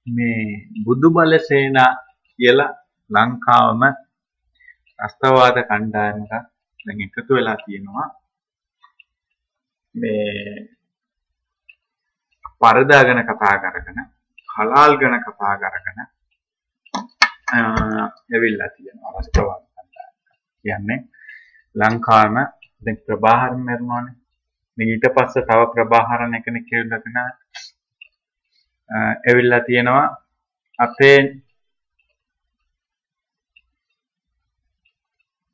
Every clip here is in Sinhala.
මේ බුදු බල සේනා කියලා ලංකාවම අස්තවාද කණ්ඩායමක දැන් එකතු වෙලා තියෙනවා. මේ පරදා ගැන කතා කරගෙන හලාල් ගැන කතා කරගෙන ඇවිල්ලා තියෙනවා අස්තවාද කණ්ඩායම. කියන්නේ ලංකාවම දැන් ප්‍රභාහරන් මරනවානේ. මේ ඊට පස්සේ තව ප්‍රභාහරන් කෙනෙක් කියලාගෙන ඇවිල්ලා තියෙනවා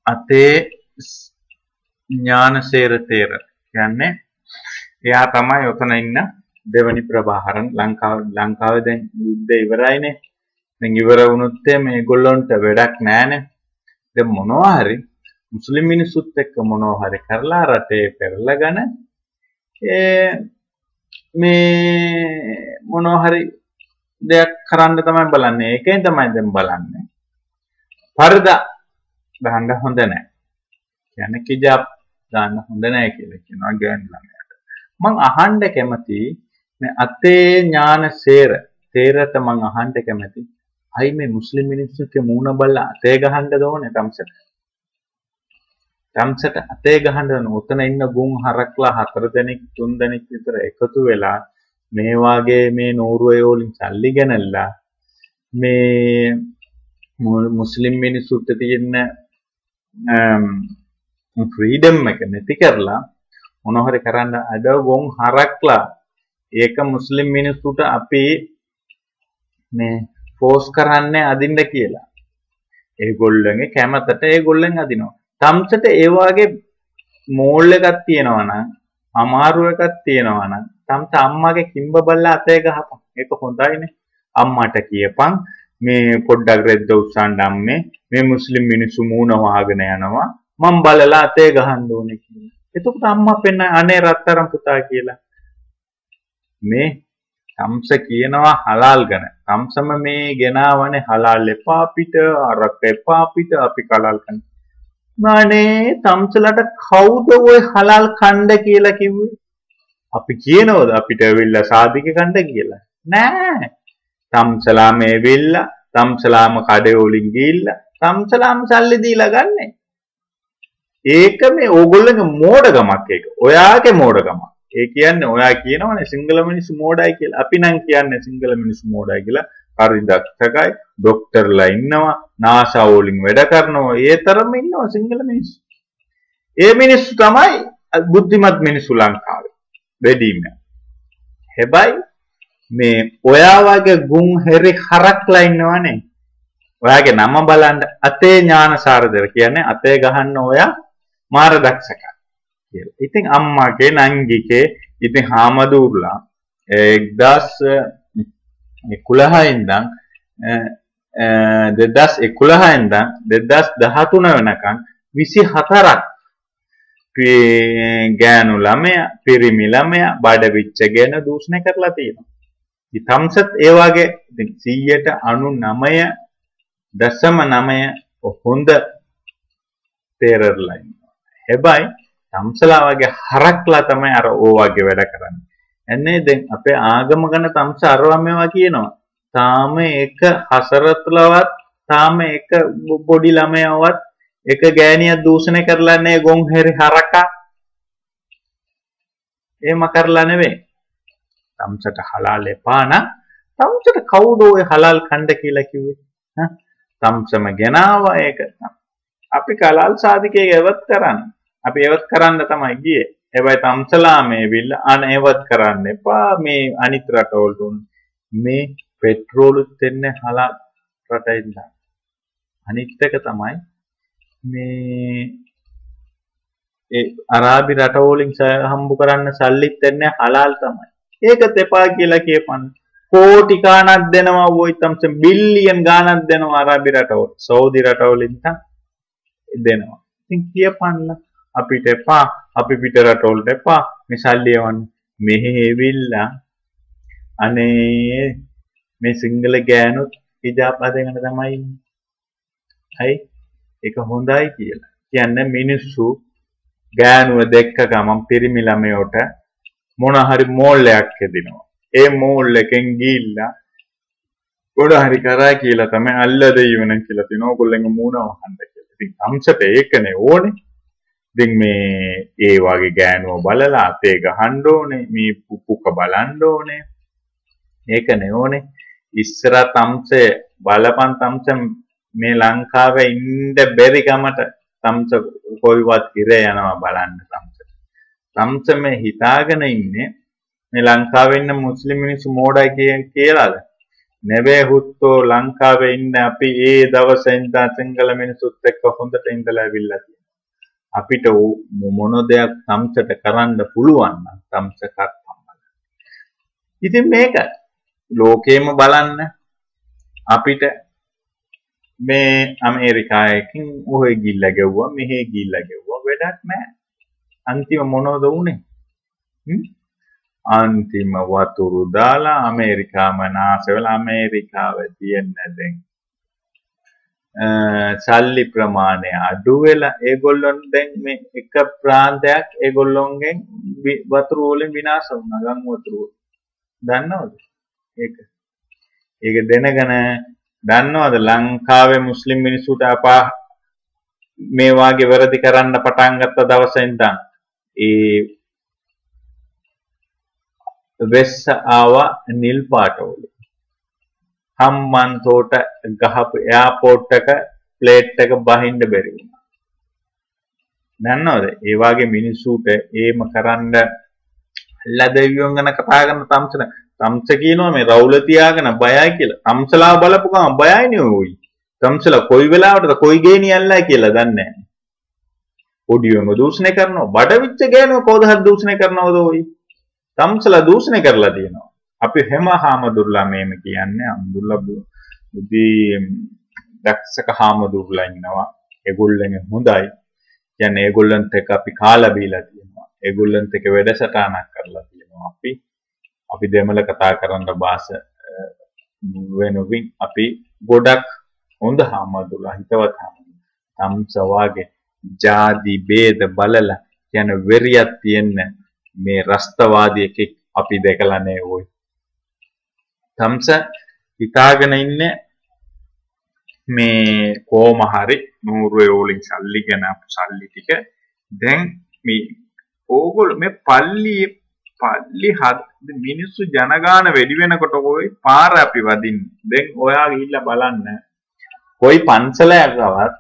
අතේ ඥානසේර තේර කියන්නේ එයා තමයි ඔතන ඉන්න දෙවනි ප්‍රභාහරන්. ලංකාවේ දැන් යුද්ධය ඉවරයිනේ. දැන් ඉවර වුණොත් මේගොල්ලන්ට වැඩක් නැහැනේ. දැන් මොනවා හරි මුස්ලිම් මිනිස්සුත් එක්ක මොනවා හරි කරලා රටේ පෙරලගෙන මේ මොනවා හරි දෙයක් කරන්න තමයි බලන්නේ. ඒකෙන් තමයි දැන් බලන්නේ. පරදා දාන්න හොඳ නැහැ. කියන්නේ කිජාබ් දාන්න හොඳ නැහැ කියලා කියනවා ගෑනු ළමයාට. මං අහන්න කැමති මේ අතේ ඥානසේර තේරට මං අහන්න කැමති. අයි මේ මුස්ලිම් මිනිස්සුන්ගේ මූණ බලලා අතේ ගහන්නද ඕනේ තමසට. තමසට අතේ ගහන්න ඕන. උතන ඉන්න ගුන් හරක්ලා 4 දෙනෙක් 3 දෙනෙක් විතර එකතු වෙලා මේ වාගේ මේ නෝර්වේ වලින් සල්ලි ගනනලා මේ මුස්ලිම් මිනිස්සුන්ට තියෙන ෆ්‍රීඩම් එක නැති කරලා මොනවා හරි කරන්න අද ගොන් හරක්ලා ඒක මුස්ලිම් මිනිස්සුන්ට අපි මේ ෆෝස් කරන්නේ අදින්න කියලා. ඒගොල්ලන්ගේ කැමතට ඒගොල්ලන් අදිනවා. තමසට ඒ වාගේ මෝල් එකක් තියෙනවා නම් අමාරු එකක් තියෙනවා නම් තමත අම්මාගේ කිම්බ බල්ලා අතේ ගහපන්. ඒක හොඳයිනේ. අම්මට කියපන් මේ පොඩ්ඩක් රෙද්ද උස්සන්න අම්මේ මේ මුස්ලිම් මිනිස්සු මූණ වහගෙන යනවා මම බලලා අතේ ගහන්න ඕනේ කියලා. එතකොට අම්මා පෙන්න අනේ රත්තරන් පුතා කියලා. මේ තමස කියනවා හලාල් ගැන. තමසම මේ ගෙනාවනේ හලාල් එපා පිට අරක එපා පිට අපි කලාල් කරන. මානේ තමසලට කවුද ඔය හලාල් කණ්ඩ කියලා කිව්වේ? අපි කියනවද අපිට ඇවිල්ලා සාදික කණ්ඩ කියලා? නෑ. තමසලා මේ වෙල්ලා තමසලාම කඩේ වලින් ගිහිල්ලා තමසලාම සල්ලි දීලා ගන්නෙ. ඒක මේ ඕගොල්ලෝගේ මෝඩකමක් ඒක. ඔයාගේ මෝඩකමක්. ඒ කියන්නේ ඔයා කියනවනේ සිංගල මිනිස්සු මෝඩයි කියලා. අපි නම් කියන්නේ සිංගල මිනිස්සු මෝඩයි කියලා. හරි දක්ෂකයි, ડોක්ටර්ලා ඉන්නවා, නාසා වලින් වැඩ කරනවා. ඒ තරම් ඉන්නවා සිංගල මිනිස්සු. ඒ මිනිස්සු තමයි බුද්ධිමත් මිනිස්සු ලංකාවේ. වැඩිම. හැබැයි මේ ඔයා වගේ ගුන් හෙරි හරක්ලා ඉන්නවනේ. ඔයාගේ නම බලන්න අතේ ඥානසාරදර කියන්නේ අතේ ගහන්න ඔයා මාර දක්ෂක කියලා. ඉතින් අම්මාගේ නංගිගේ ඉතින් හාමදුර්ලා 2011 ඉඳන් 2013 වෙනකන් 24ක් ගෑනු ළමයා පිරිමි ළමයා බඩවිච්ච ගැන දූෂණය කරලා තියෙනවා. තමසත් ඒ වගේ 199.9 හොඳ තේරර්ලා ඉන්නවා. හැබැයි තමසලා වගේ හරක්ලා තමයි අර ඕ වගේ වැඩ කරන්නේ. එන්නේ දැන් අපේ ආගම ගැන තමස අරවා මේවා කියනවා. තාම එක හසරත්ලවත් තාම එක පොඩි ළමයාවත් එක ගෑණියක් දූෂණය කරලා නැහැ ගොන් හැරි හරකා. එහෙම කරලා නෙවෙයි. තමසට හලාල් එපා නම් තමසට කවුද ඔය හලාල් කණ්ඩ කියලා කිව්වේ? තමසම ගෙනාවා ඒක. අපි කලාල් සාධකයේ එවත් කරන්න. අපි එවත් කරන්න තමයි ගියේ. හැබැයි තමසලා මේ විල්ල අනේවත් කරන්න එපා. මේ අනිත් රටවලට මේ පෙට්‍රෝලුත් දෙන්නේ හලාල් රටින්ද. අනිත් එක තමයි මේ ඒ අරාබි රටවලින් හම්බ කරන්න සල්ලිත් දෙන්නේ හලාල් තමයි. ඒකත් එපා කියලා කියපන්. කෝටි ගාණක් දෙනවා වොයි තමස බිලියන් ගාණක් දෙනවා අරාබි රටවල. සෞදි රටවලින් දෙනවා. ඉතින් කියපන්න අපිට එපා අපි පිට රටවලට එපා මේ සල්ලි යවන්න. මෙහෙ එවිල්ලා අනේ මේ සිංගල ගෑනුත් හිජාබ් අදගෙන තමයි ඉන්නේ. හයි ඒක හොඳයි කියලා. කියන්නේ මිනිස්සු ගෑනුව දැක්ක ගමන් පිරිමි ළමයට මොන හරි මෝල් එකක් හදිනවා. ඒ මෝල් එකෙන් ගිහිල්ලා ගොඩ හරි කරා කියලා තමයි අල්ල දෙයිවන කියලා තිනෝ කොල්ලෙන්ගේ මූණ වහන්න කියලා. ඉතින් තම්සට ඒකනේ ඕනේ. ඉතින් මේ ඒ වගේ ගෑනුව බලලා අතේ ගහන්න ඕනේ, මේ පුපුක බලන්න ඕනේ. ඒකනේ ඕනේ. ඉස්සර තම්සේ බලපන් තම්ස මේ ලංකාවේ ඉන්න බැරි ගමට තම්ස කොයිවත් ඉරේ යනවා බලන්න තම්ස. තම්ස මේ හිතාගෙන ඉන්නේ මේ ලංකාවේ ඉන්න මුස්ලිම් මිනිස්සු මෝඩයි කියලාද? නෙවෙයි හුත්තෝ ලංකාවේ ඉන්න අපි ඒ දවසේ ඉඳන් සිංහල මිනිස්සුත් එක්ක හොඳට ඉඳලා ඇවිල්ලා තියෙනවා. අපිට මොන දෙයක් තම්සට කරන්න පුළුවන් නම් තම්ස කරපම්. ඉතින් මේක ලෝකෙම බලන්න අපිට මේ ඇමරිකාවකින් ඔය ගිල්ලා ගැව්වා මෙහෙ ගිල්ලා ගැව්වා වැඩක් නැහැ. අන්තිම මොනවද උනේ? අන්තිම වතුරු දාලා ඇමරිකාම නාසවල ඇමරිකාවේ තියෙන දැන් සල්ලි ප්‍රමාණය අඩු වෙලා ඒගොල්ලොන් දැන් මේ එක ප්‍රාන්තයක් ඒගොල්ලොන්ගෙන් වතුරු වලින් විනාශ වුණා ගම් වතුරු. දන්නවද? ඒක දැනගෙන දන්නවද ලංකාවේ මුස්ලිම් මිනිස්සුන්ට අපා මේ වාගේ වැරදි කරන්න පටන් ගත්ත දවසේ ඉඳන් ඒ වෙස්ස ආවා නිල් පාටවල හම්මන්තෝට ගහපු එයාපෝට් එක ප්ලේට් එක බහින්න බැරි වුණා. දන්නවද? ඒ වාගේ මිනිස්සුන්ට ඒම කරන්න ලැබෙවියන් ගැන කතා කරන තම්ස කියනවා මේ රවුල තියාගෙන බයයි කියලා. තම්සලා බලපු ගමන් බයයිනේ ඔයි. තම්සලා කොයි වෙලාවටද කොයි ගේනියල්ලා කියලා දන්නේ නැහැ. ඔඩියෝම දූෂණය කරනවා. බඩවිච්ච ගෑනුව කවදාවත් දූෂණය කරනවද ඔයි? තම්සලා දූෂණය කරලා තියෙනවා. අපි හැම හාමුදුරුලා මේම කියන්නේ අම්දුල්ලා බුද්ධි දක්ෂක හාමුදුරුලා ඉන්නවා. ඒගොල්ලන්ගේ හොඳයි. කියන්නේ ඒගොල්ලන්ට එක අපි කාලා බීලා තියෙනවා. ඒගොල්ලන්ට එක වැඩසටහනක් කරලා තියෙනවා. අපි දෙමළ කතා කරන භාෂ වෙනුවින් අපි ගොඩක් හොඳ හාමුදුරුලා හිතවත් හාමුදුරුලා. තම්සවාගේ ජාති ભેද බලලා කියන වෙරියක් තියෙන මේ රස්තවාදියෙක් අපි දැකලා නෑ ඔය. තම්ස හිතාගෙන ඉන්නේ මේ කොහොම හරි නూరుවේ වලින් සල්ලි ගැන සල්ලි ටික දැන් මේ ඕගොල්ලෝ මේ පල්ලි මිනිස්සු ජනගාන වැඩි වෙනකොට ඔය පාර අපි වදින්නේ. දැන් ඔයා ගිහිල්ලා බලන්න කොයි පන්සලයකවත්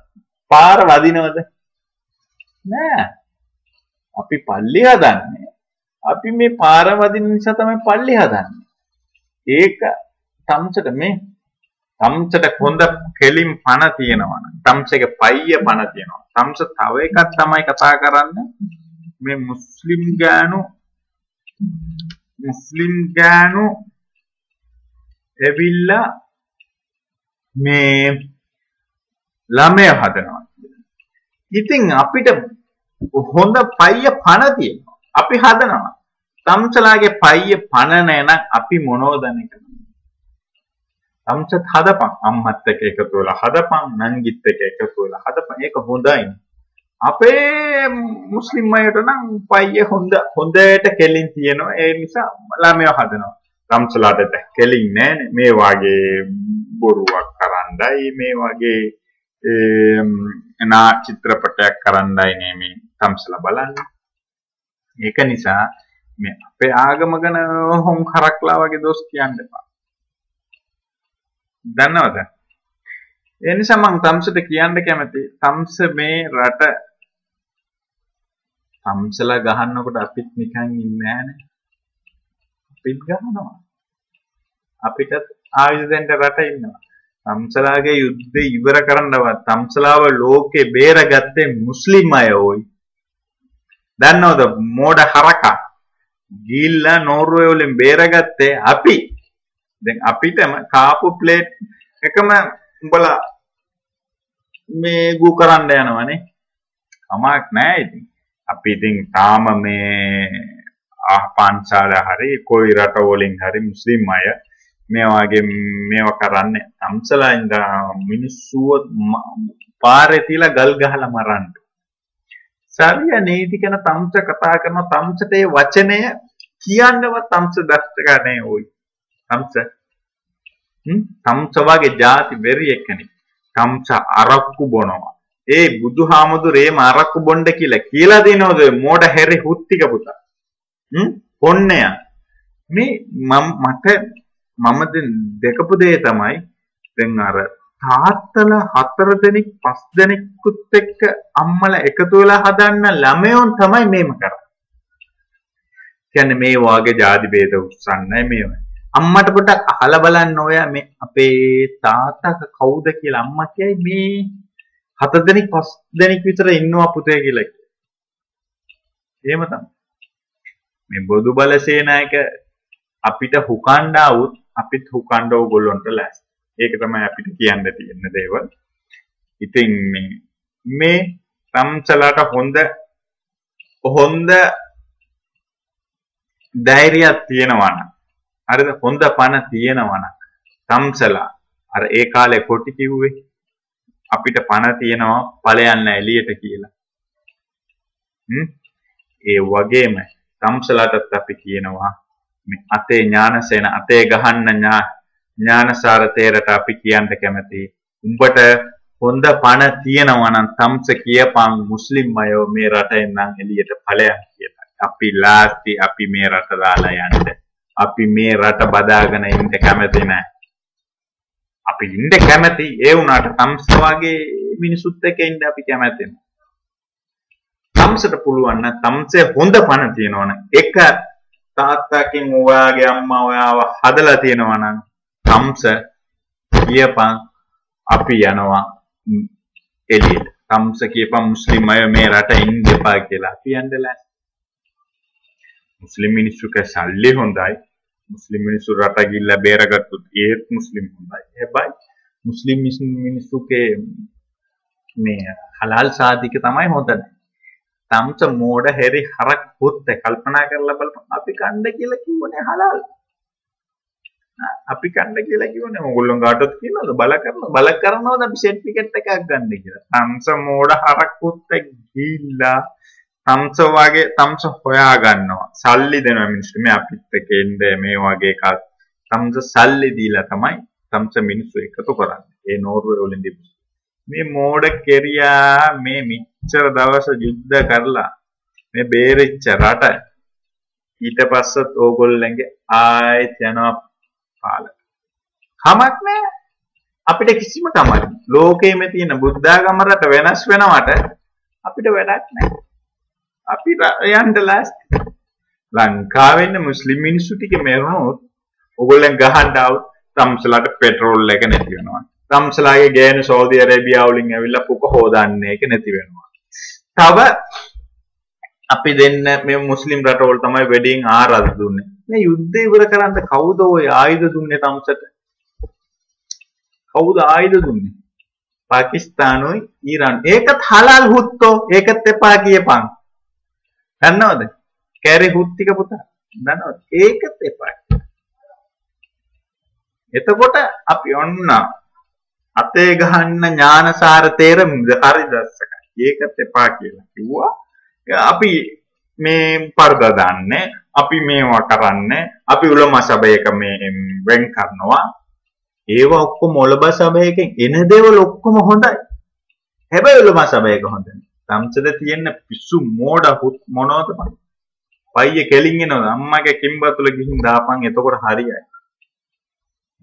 පාර වදිනවද? නෑ. අපි පල්ලි හදන්නේ. අපි මේ පාර වදින නිසා තමයි පල්ලි හදන්නේ. ඒක තම්සට හොඳ කෙලින් පණ තියෙනවා. තම්සගේ පයිය පණ තියෙනවා. තම්ස තව එකක් තමයි කතා කරන්නේ මේ මුස්ලිම් ගෑනු එවිල්ලා මේ ළමය හදනවා. ඉතින් අපිට හොඳ පයිය පණ තියෙනවා. අපි හදනවා. තම්සලාගේ පයිය පණ නැනම් අපි මොනෝදන්නේ කරන්නේ? තම්සත් හදපන්. අම්මත් එක්ක එකතු වෙලා හදපන්. නංගිත් එක්ක එකතු වෙලා හදපන්. ඒක හොඳයි. අපේ මුස්ලිම් අයට නම් පයිය හොඳට කෙලින් තියෙනවා. ඒ නිසා ළමයා හදනවා. තම්සලාට කෙලින් නෑනේ. මේ වාගේ බොරුවක් කරන්නයි මේ වාගේ නා චිත්‍රපටයක් කරන්නයි නේ මේ තම්සලා බලන්නේ. ඒක නිසා මේ අපේ ආගම ගැන හොම් කරක්ලා වගේ දොස් කියන්න එපා. දන්නවද? ඒ නිසා මම තම්සට කියන්න කැමති තම්ස මේ රට තම්සලා ගහන්නකොට අපිත් නිකන් ඉන්නේ නෑනේ. අපිත් ගහනවා. අපිටත් ආයුධ දෙන්න රට ඉන්නවා. තම්සලාගේ යුද්ධය ඉවර කරන්නවත් තම්සලාව ලෝකේ බේරගත්තේ මුස්ලිම් අය ඕයි. දන්නවද මෝඩ හරකා ගිල්ලා නෝර්වේ වලින් බේරගත්තේ අපි. දැන් අපිටම කාපු ප්ලේට් එකම උඹලා මේ ගු කරන්න යනවනේ. කමක් නෑ ඉතින්. අපි ඉතින් තාම මේ පන්සල හරි කොයි රට වලින් හරි මුස්ලිම් අය මේ වගේ මේවා කරන්නේ. තම්සලා ඉඳලා මිනිස්සුව පාරේ තියලා ගල් ගහලා මරන්න. සරිය නීති කරන තම්ස කතා කරන තම්සට ඒ වචනය කියන්නවත් තම්ස දක්ෂ ගන්නේ ওই. තම්ස තම්ස වගේ ಜಾති වෙරි එක්කනේ. තම්ස අරක්කු බොනවා. ඒ බුදුහාමුදුරේ අරක්කු බොණ්ඩ කියලා දෙනවද මෝඩ හැරි හුත්තික පුතා? පොන්නය. මේ මම දෙකපු දේ තමයි දැන් අර තාත්තලා 4 දෙනෙක් 5 දෙනෙකුත් එක්ක අම්මලා එකතු වෙලා හදන්න ළමයෝන් තමයි මේම කරන්නේ. කියන්නේ මේ වාගේ ಜಾති ભેද උස්සන්නේ මේව. අම්මට පොඩක් අහලා බලන්න ඔයා මේ අපේ තාත්තා කවුද කියලා අම්මා කියයි මේ 7 දෙනෙක් 5 දෙනෙක් විතර ඉන්නවා පුතේ කියලා. එහෙම තමයි. මේ බොදු බල සේනායක අපිට හුකණ්ඩ આવුත් අපිත් හුකණ්ඩ ඕගොල්ලන්ට ලෑස්ති. ඒක තමයි අපිට කියන්න තියෙන දේවල්. ඉතින් මේ තම්සලාට හොඳ ධෛර්යයක් තියෙනවා නම් හරිද හොඳ පණ තියෙනවා නම් තම්සලා අර ඒ කාලේ කොටි කිව්වේ අපිට පණ තියෙනවා ඵලයන් එළියට කියලා. ඒ වගේම තම්සලාටත් අපි කියනවා මේ අතේ ඥානසේන අතේ ගහන්න ඥානසාර තේරට අපි කියන්න කැමති. උඹට හොඳ පණ තියෙනවා නම් තම්ස කියපන් මුස්ලිම් අයෝ මේ රටෙන් නම් එළියට ඵලයන් කියලා. අපි ලාස්ති අපි මේ රට දාලා යන්න. අපි මේ රට බදාගෙන ඉන්න කැමති නැහැ. අපි ඉන්න කැමති ඒ වුණාට තම්ස වගේ මිනිසුත් එක්ක ඉන්න අපි කැමති නැහැ. තම්සට පුළුවන් නම් තම්සේ හොඳ පණ තියෙනවා නම් එක තාත්තකින් ඔයාගේ අම්මා ඔයාව හදලා තියෙනවා නම් තම්ස කියපන් අපි යනවා එළියට. තම්ස කියපන් මුස්ලිම් අය මේ රට ඉන්න එපා කියලා අපි යන්නලා. මුස්ලිම් මිනිස්සුගේ සල්ලි හොඳයි. මුස්ලිම් මිනිස්සු රට ගිහිල්ලා බේරගත්තොත් ඒත් මුස්ලිම් හොඳයි. හැබැයි මුස්ලිම් මිනිස්සුගේ මේ හලාල් සාදික තමයි හොඳ නැහැ. තම්ස මෝඩ හැරි හරක් පුත් කල්පනා කරලා බලපන් අපි කණ්ඩ කියලා කිව්වනේ හලාල්. අපි කණ්ඩ කියලා කිව්වනේ ඕගොල්ලෝ කාටවත් කියනවද බල කරනවද අපි සර්ටිෆිකේට් එකක් ගන්න කියලා. තම්ස මෝඩ හරක් පුත් ගිහිල්ලා තම්ස වගේ තම්ස හොයා ගන්නවා. සල්ලි දෙනවා මිනිස්සු මේ අපිත් එක්ක එන්නේ මේ වගේ එකක්. තම්ස සල්ලි දීලා තමයි තම්ස මිනිස්සු එකතු කරන්නේ. ඒ නෝර්වේ වලින් දීපු. මේ මෝඩ කෙරියා මේ මිච්ඡර දවස යුද්ධ කරලා මේ බේරිච්ච රට ඊට පස්සත් ඕගොල්ලන්ගේ ආයෙත් යනවා පාලක. කමක් නැහැ. අපිට කිසිම කමක් නැහැ. ලෝකෙෙම තියෙන බුද්ධාගම රට වෙනස් වෙනවට අපිට වැඩක් නැහැ. අපි යන්න ලෑස්ති. ලංකාවෙන්න මුස්ලිම් මිනිස්සු ටික මෙරුණොත් ඕගොල්ලන් ගහන්න આવුත් තම්සලාට පෙට්‍රෝල් එක නැති වෙනවා. තම්සලාගේ ගෑනු සෞදි අරේබියාව වලින් ඇවිල්ලා පුක හොදන්නේ එක නැති වෙනවා. තව අපි දෙන්න මේ මුස්ලිම් රටවල තමයි වෙඩින් ආරාධ දුන්නේ. මේ යුද්ධය ඉවර කරන්න කවුද ওই ආයුධ දුන්නේ තම්සට? කවුද ආයුධ දුන්නේ? පාකිස්තානෝයි ඊරාන්. ඒකත් හලාල් හුත්තෝ. ඒකත් එපා කියපන්. දන්නවද? කැරි හුත්තික පුතා. දන්නවද? ඒකත් එපා. එතකොට අපි ඔන්න අතේ ගහන්න ඥානසාර තේරෙම හරි දැස්සක. ඒකත් එපා කියලා කිව්වා. අපි මේ පර්දා දාන්නේ, අපි මේවා කරන්නේ, අපි උලමා සභාවක මේ වෙන් කරනවා. ඒවා ඔක්කොම උලමා සභාවකෙන් එන දේවල් ඔක්කොම හොඳයි. හැබැයි උලමා සභාවක හොඳ නැහැ. තම්සද තියෙන පිස්සු මෝඩ මොනවද බං? පයියේ කෙලින් එනවා. අම්මගේ කිම්බතුල ගිහින් දාපන් එතකොට හරියයි.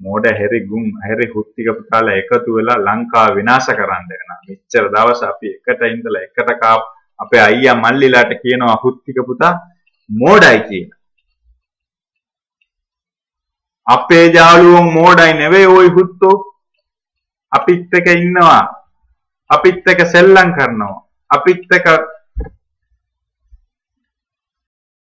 මෝඩ හැරි ගුම් හැරි හුත්තික පුතාලා එකතු වෙලා ලංකාව විනාශ කරන්න යනවා. මෙච්චර දවස් අපි එකට ඉඳලා එකට අපේ අයියා මල්ලිලාට කියනවා හුත්තික පුතා මෝඩයි කියලා. අපේ යාළුවෝ මෝඩයි නෙවෙයි ওই හුත්තෝ. අපිත් එක ඉන්නවා. අපිත් එක සෙල්ලම් කරනවා. අපිත් එක